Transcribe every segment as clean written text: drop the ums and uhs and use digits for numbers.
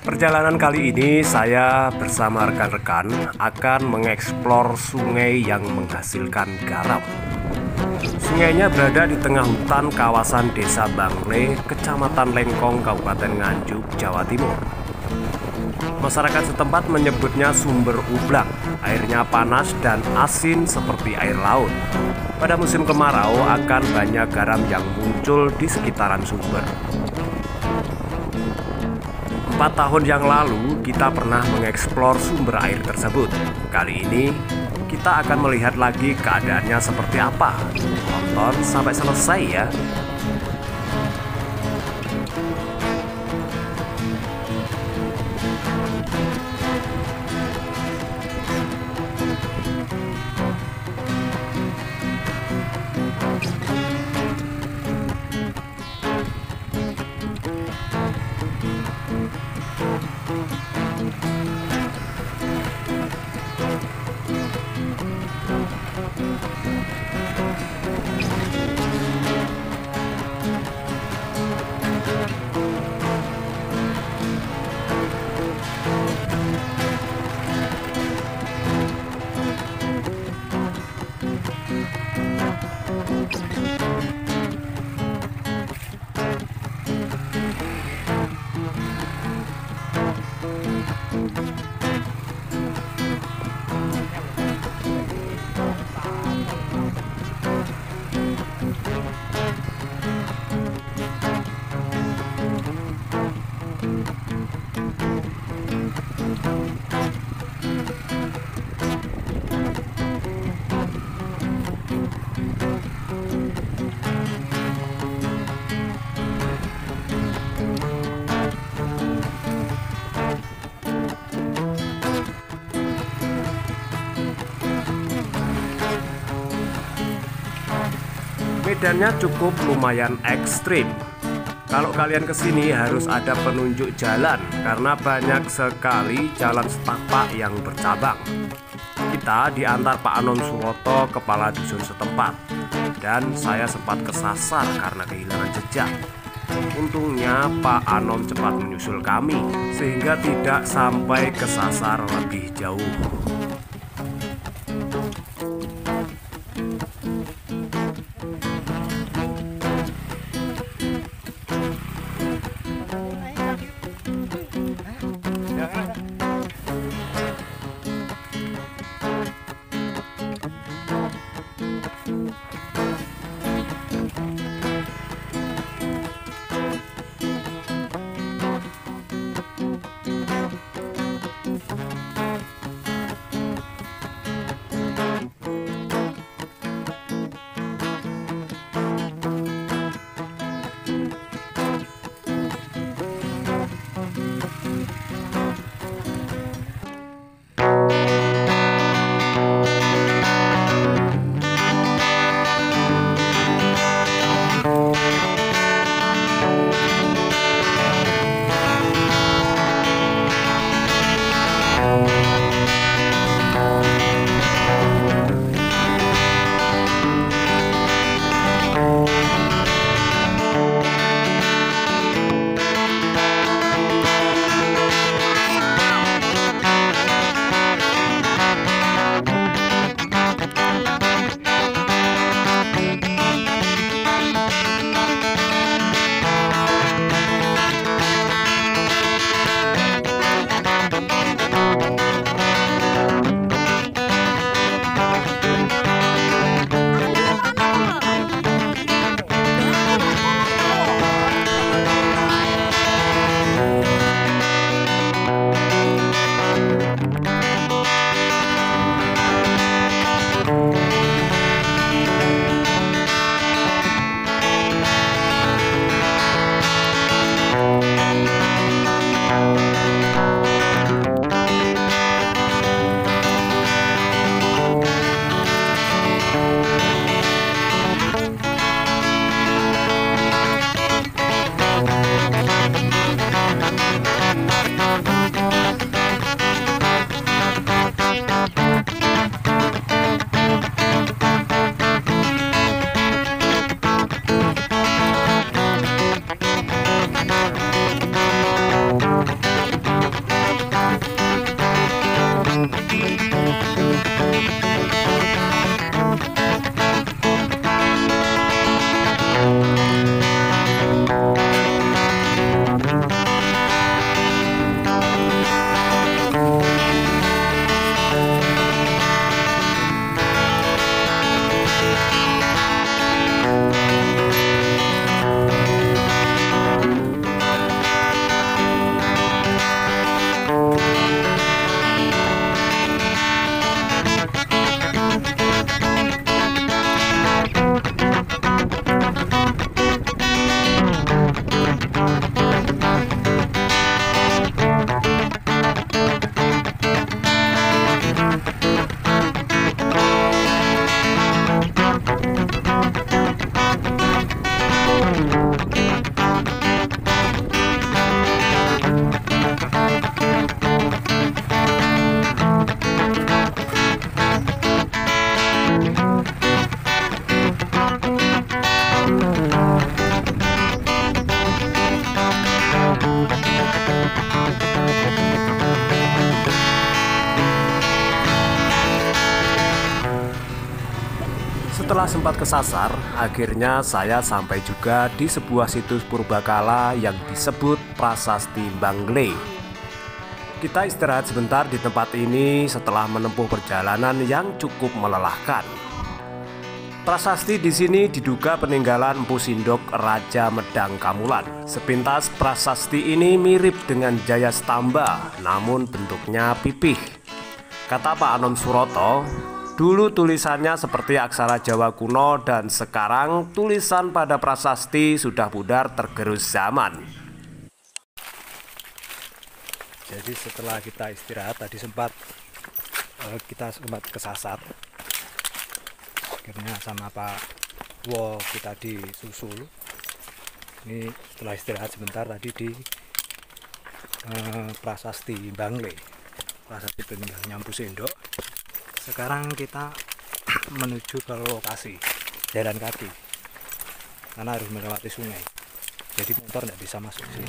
Perjalanan kali ini saya bersama rekan-rekan akan mengeksplor sungai yang menghasilkan garam. Sungainya berada di tengah hutan kawasan Desa Bangle, Kecamatan Lengkong, Kabupaten Nganjuk, Jawa Timur. Masyarakat setempat menyebutnya sumber ublang. Airnya panas dan asin seperti air laut. Pada musim kemarau akan banyak garam yang muncul di sekitaran sumber. 4 tahun yang lalu kita pernah mengeksplor sumber air tersebut. Kali ini kita akan melihat lagi keadaannya seperti apa. Tonton sampai selesai ya. Medannya cukup lumayan ekstrim. Kalau kalian kesini harus ada penunjuk jalan karena banyak sekali jalan setapak yang bercabang. Kita diantar Pak Anom Suwoto, kepala dusun setempat, dan saya sempat kesasar karena kehilangan jejak. Untungnya Pak Anom cepat menyusul kami sehingga tidak sampai kesasar lebih jauh. Setelah sempat kesasar, akhirnya saya sampai juga di sebuah situs purbakala yang disebut Prasasti Bangle. Kita istirahat sebentar di tempat ini setelah menempuh perjalanan yang cukup melelahkan. Prasasti di sini diduga peninggalan Empu Sindok Raja Medang Kamulan. Sepintas prasasti ini mirip dengan Jaya Stamba, namun bentuknya pipih. Kata Pak Anom Suroto, dulu tulisannya seperti aksara Jawa kuno dan sekarang tulisan pada prasasti sudah pudar tergerus zaman. Jadi setelah kita istirahat tadi kita sempat kesasar. Akhirnya sama Pak Wo kita disusul. Ini setelah istirahat sebentar tadi di Prasasti Bangle, prasasti peninggalan Empu Sindok. Sekarang kita menuju ke lokasi, jalan kaki karena harus melewati sungai, jadi motor tidak bisa masuk sini.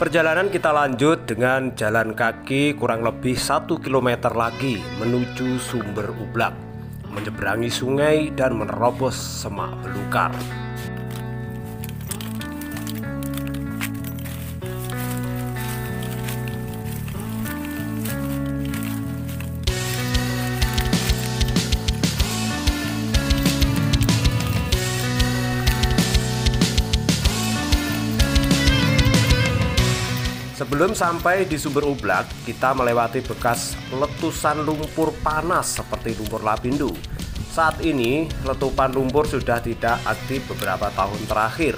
Perjalanan kita lanjut dengan jalan kaki kurang lebih 1 km lagi menuju Sumber Ublak, menyeberangi sungai dan menerobos semak belukar. Sebelum sampai di Sumber Ublak, kita melewati bekas letusan lumpur panas seperti lumpur Lapindo. Saat ini, letupan lumpur sudah tidak aktif beberapa tahun terakhir.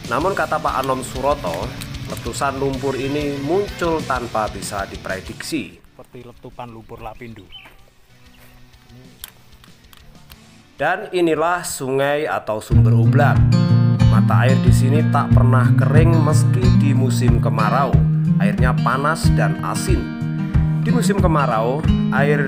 Namun kata Pak Anom Suroto, letusan lumpur ini muncul tanpa bisa diprediksi. Seperti letupan lumpur Lapindo. Dan inilah sungai atau Sumber Ublak. Mata air di sini tak pernah kering meski di musim kemarau. Airnya panas dan asin. Di musim kemarau, air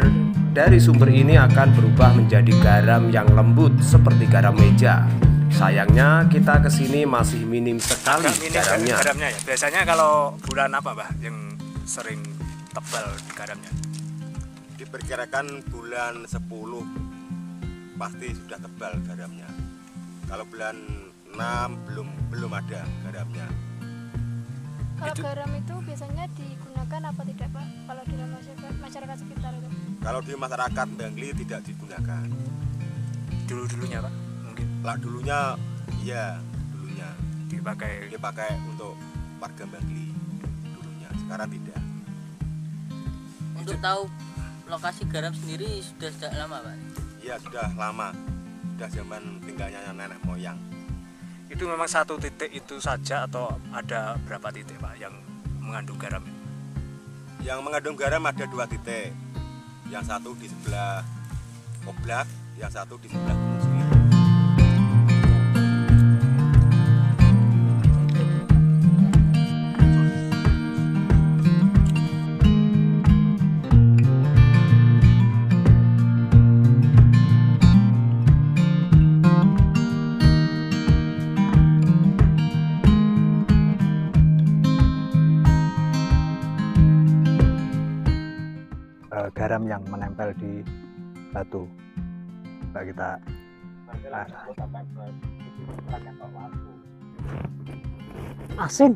dari sumber ini akan berubah menjadi garam yang lembut seperti garam meja. Sayangnya kita kesini masih minim sekali garamnya. Ya. Biasanya kalau bulan apa, Mbah, yang sering tebal garamnya? Diperkirakan bulan 10 pasti sudah tebal garamnya. Kalau bulan 6 belum ada garamnya. Kalau garam itu biasanya digunakan apa tidak, Pak? Kalau di masyarakat sekitar itu? Kalau di masyarakat Bangle tidak digunakan. Dulunya, Pak, mungkin. Lah dulunya dipakai untuk warga Bangle dulunya. Sekarang tidak. Untuk tahu lokasi garam sendiri sudah sejak lama, Pak? Iya, sudah lama. Sudah zaman tinggalnya nenek moyang. Itu memang satu titik itu saja atau ada berapa titik, Pak, yang mengandung garam? Yang mengandung garam ada 2 titik. Yang satu di sebelah Oblak, yang satu di sebelah Gunung Sengir. Garam yang menempel di batu. Coba kita asin.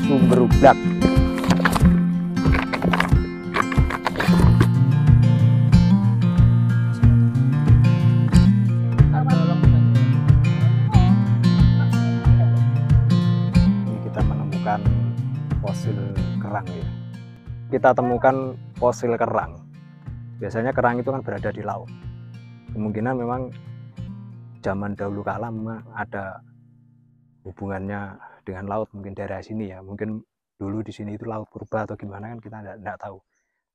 Sumber Ublak. Ini kita menemukan fosil kerang ya. Kita temukan fosil kerang. Biasanya kerang itu kan berada di laut. Kemungkinan memang zaman dahulu kala memang ada hubungannya dengan laut, mungkin daerah sini ya, mungkin dulu di sini itu laut purba atau gimana kan kita tidak tahu.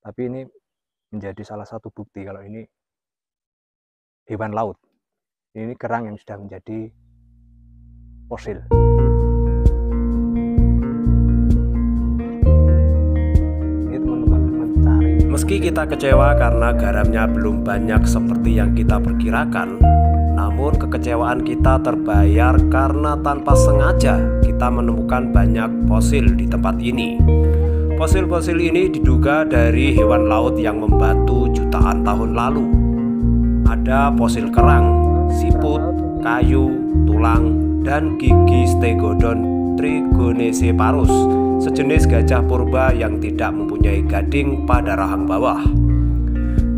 Tapi ini menjadi salah satu bukti kalau ini hewan laut. Ini kerang yang sudah menjadi fosil. Ini teman-teman mencari. Meski kita kecewa karena garamnya belum banyak seperti yang kita perkirakan, namun kekecewaan kita terbayar karena tanpa sengaja kita menemukan banyak fosil di tempat ini. Fosil-fosil ini diduga dari hewan laut yang membatu jutaan tahun lalu. Ada fosil kerang, siput, kayu, tulang, dan gigi Stegodon trigonocephalus, sejenis gajah purba yang tidak mempunyai gading pada rahang bawah.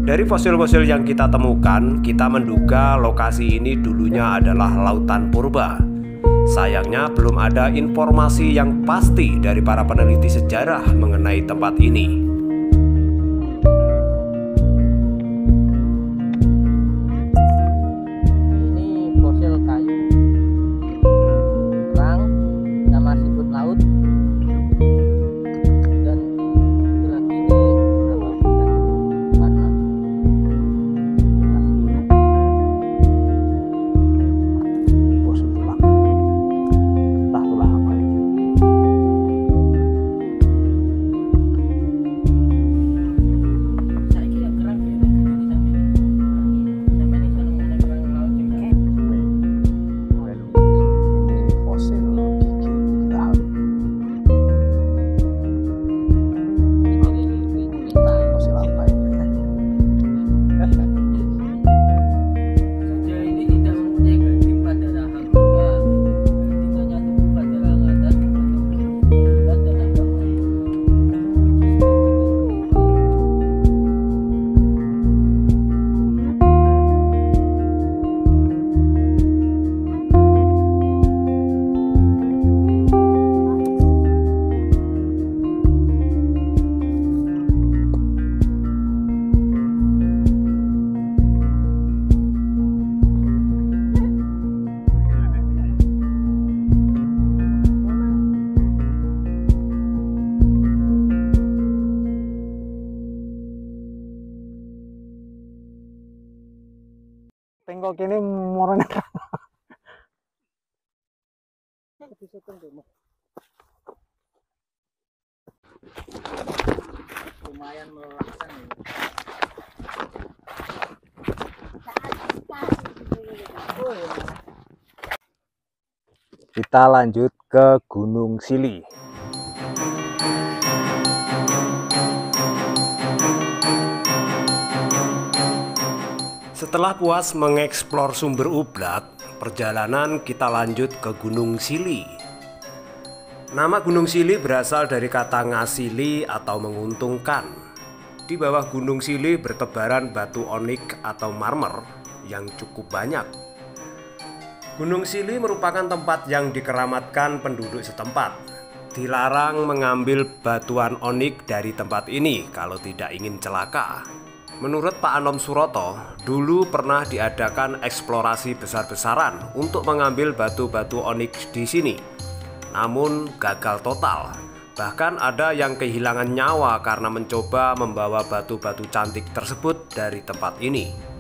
Dari fosil-fosil yang kita temukan, kita menduga lokasi ini dulunya adalah lautan purba. Sayangnya belum ada informasi yang pasti dari para peneliti sejarah mengenai tempat ini. Ini fosil kayu, kerang, sama siput laut. Dan itu lagi ini apa? Warna. Fosil tulang. Entah tulang apa ini. Saya kira kerang ya, sampai ini soalnya ada kerang laut juga. Ini fosil gigi geraham. Fosil apa ini? Sejauh ini tidak mempunyai gading pada rahang bawah. Gading hanya tumbuh pada rahang atas berbentuk bulat dan agak Tengok ini morona. lumayan melelahkan ya. Kita lanjut ke Gunung Sili. Setelah puas mengeksplor sumber Ublak, perjalanan kita lanjut ke Gunung Sili. Nama Gunung Sili berasal dari kata ngasili atau menguntungkan. Di bawah Gunung Sili bertebaran batu onik atau marmer yang cukup banyak. Gunung Sili merupakan tempat yang dikeramatkan penduduk setempat. Dilarang mengambil batuan onik dari tempat ini kalau tidak ingin celaka. Menurut Pak Anom Suroto, dulu pernah diadakan eksplorasi besar-besaran untuk mengambil batu-batu oniks di sini. Namun gagal total. Bahkan ada yang kehilangan nyawa karena mencoba membawa batu-batu cantik tersebut dari tempat ini.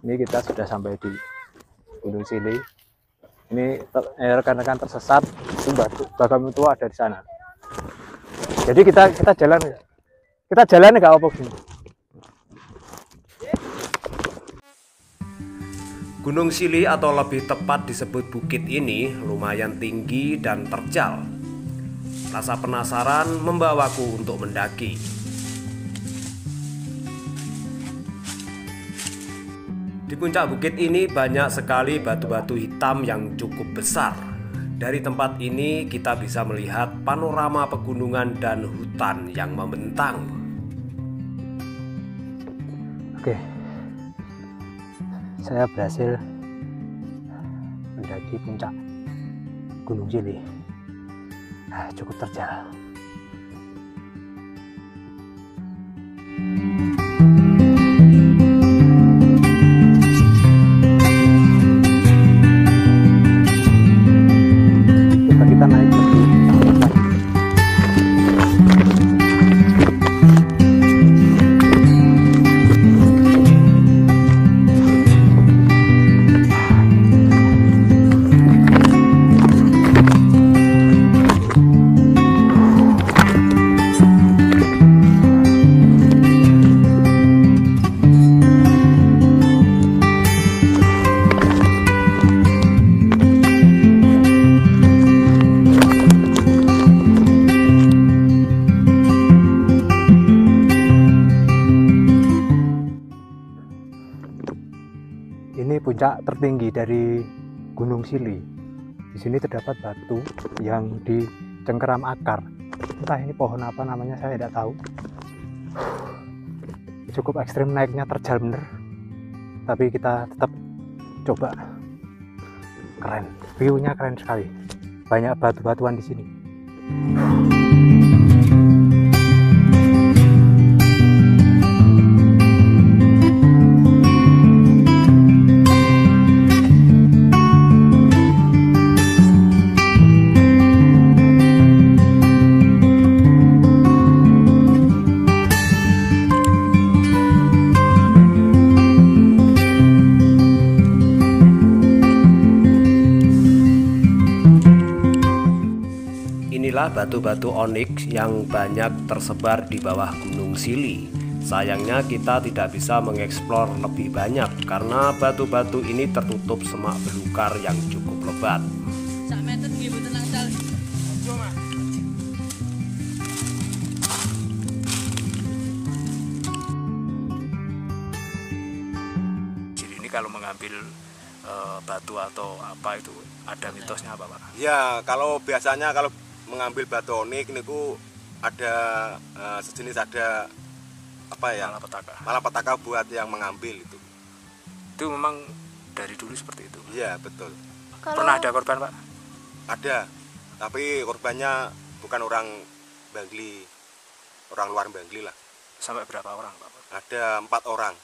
Ini kita sudah sampai di Gunung Sili. Ini rekan-rekan tersesat, itu Bagam Tua ada di sana. Jadi kita jalan nggak apa-apa gini. Gunung Sili atau lebih tepat disebut bukit ini lumayan tinggi dan terjal. Rasa penasaran membawaku untuk mendaki. Di puncak bukit ini banyak sekali batu-batu hitam yang cukup besar. Dari tempat ini kita bisa melihat panorama pegunungan dan hutan yang membentang. Oke, saya berhasil mendaki puncak Gunung Sili. Cukup terjal. Coba kita naik lebih lagi. Ini puncak tertinggi dari Gunung Sili. Di sini terdapat batu yang dicengkeram akar. Entah ini pohon apa namanya, saya tidak tahu. Cukup ekstrim naiknya, terjal bener. Tapi kita tetap coba. Keren, view-nya keren sekali. Banyak batu-batuan di sini. Inilah batu-batu oniks yang banyak tersebar di bawah Gunung Sili. Sayangnya kita tidak bisa mengeksplor lebih banyak karena batu-batu ini tertutup semak belukar yang cukup lebat. Jadi ini kalau mengambil batu atau apa itu ada mitosnya apa Pak? Ya, kalau biasanya kalau mengambil batu onik niku ada sejenis ada apa ya? Malapetaka buat yang mengambil itu. Itu memang dari dulu seperti itu. Iya, betul. Pernah ada korban Pak? Ada, tapi korbannya bukan orang Bangli, orang luar Bangli lah. Sampai berapa orang Pak? Ada 4 orang.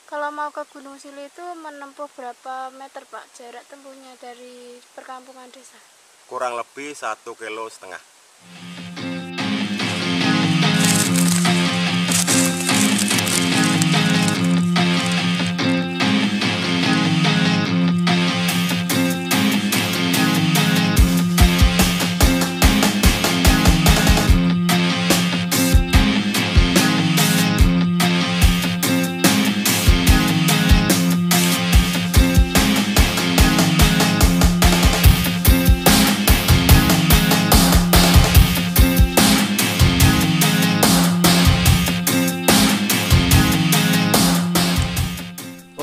Kalau mau ke Gunung Sili itu menempuh berapa meter Pak jarak tempuhnya dari perkampungan desa? Kurang lebih 1,5 kilo.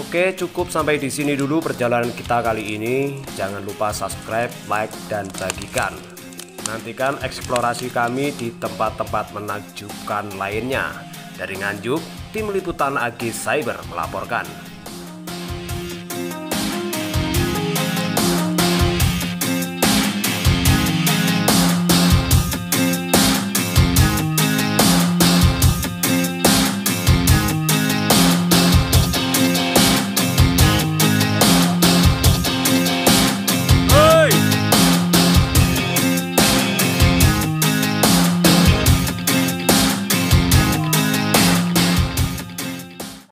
Oke, cukup sampai di sini dulu perjalanan kita kali ini. Jangan lupa subscribe, like, dan bagikan. Nantikan eksplorasi kami di tempat-tempat menakjubkan lainnya. Dari Nganjuk, tim liputan AG Cyber melaporkan.